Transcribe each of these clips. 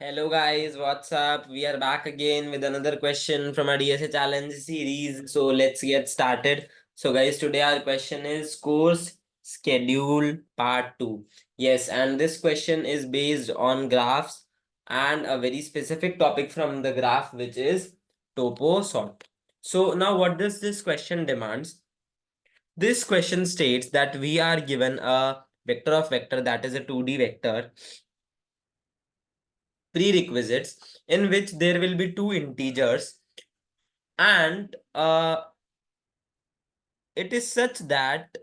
Hello guys, what's up? We are back again with another question from our DSA challenge series. So let's get started. So guys, today our question is course schedule part 2. Yes, and this question is based on graphs and a very specific topic from the graph, which is topo sort. So now what does this question demands? This question states that we are given a vector of vector, that is a 2D vector, prerequisites in which there will be two integers, and it is such that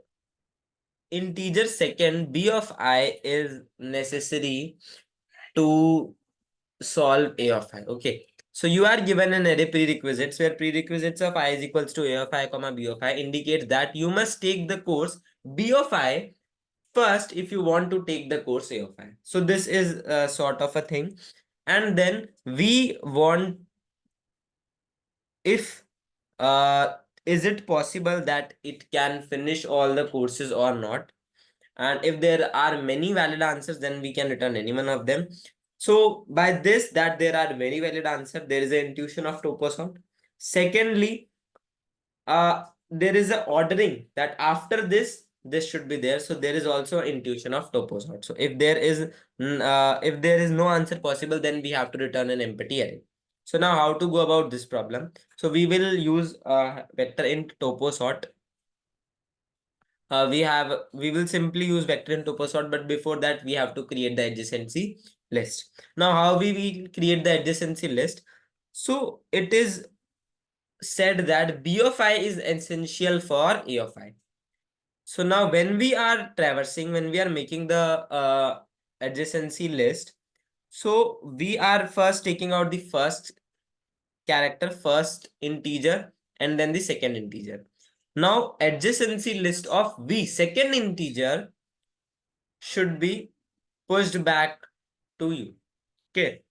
integer second b of I is necessary to solve a of I. Okay, so you are given an array prerequisites where prerequisites of I is equals to a of I comma b of I indicates that you must take the course b of I first if you want to take the course a of I. So this is a sort of a thing, and then we want if is it possible that it can finish all the courses or not, and if there are many valid answers, then we can return any one of them. So by this, that there are very valid answers, there is an intuition of topo sort. Secondly, there is a ordering that after this should be there, so there is also intuition of topo sort. So if there is no answer possible, then we have to return an empty array. So now how to go about this problem? So we will use vector int topo sort. We will simply use vector int topo sort, but before that we have to create the adjacency list. Now how we will create the adjacency list? So it is said that b of I is essential for a of I. So now when we are traversing, when we are making the adjacency list, so we are first taking out the first character, first integer, and then the second integer. Now adjacency list of v, second integer, should be pushed back to you. Okay.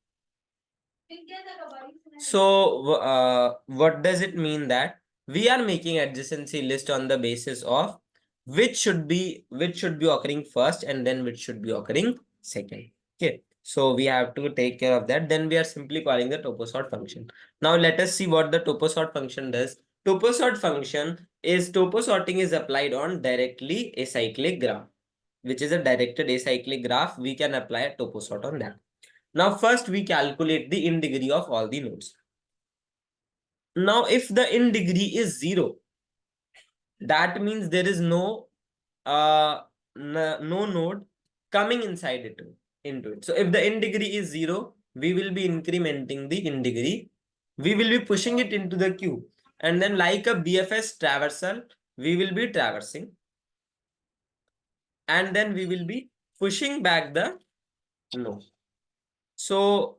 So what does it mean that we are making adjacency list on the basis of which should be occurring first and then which should be occurring second. Okay. So we have to take care of that. Then we are simply calling the toposort function. Now let us see what the toposort function does. Toposort function is toposorting is applied on directly acyclic graph, which is a directed acyclic graph. We can apply a toposort on that. Now first we calculate the in degree of all the nodes. Now if the in degree is 0, that means there is no no node coming inside it into it. So if the in degree is 0, we will be incrementing the in degree. We will be pushing it into the queue. And then like a BFS traversal, we will be traversing. And then we will be pushing back the node. So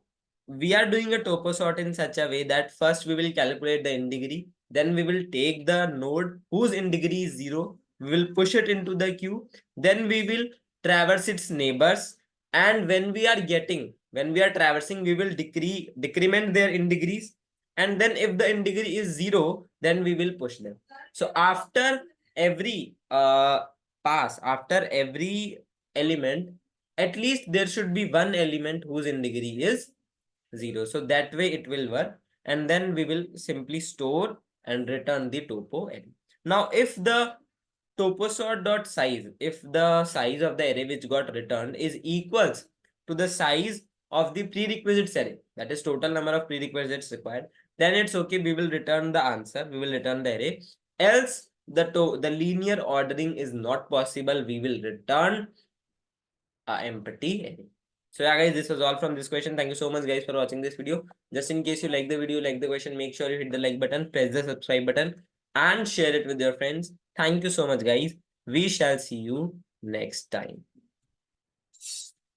we are doing a topo sort in such a way that first we will calculate the in degree, then we will take the node whose in degree is 0, we will push it into the queue, then we will traverse its neighbors, and when we are traversing, we will decrement their in degrees, and then if the in degree is 0, then we will push them. So after every pass, after every element, at least there should be one element whose in degree is 0. So that way it will work. And then we will simply store and return the topo array. Now, if the toposort.size, if the size of the array which got returned is equals to the size of the prerequisites array, that is total number of prerequisites required, then it's okay. We will return the answer. We will return the array. Else, the linear ordering is not possible. We will return empty array. So yeah guys, this was all from this question. Thank you so much guys for watching this video. Just in case you like the video, like the question, make sure you hit the like button, press the subscribe button, and share it with your friends. Thank you so much guys. We shall see you next time.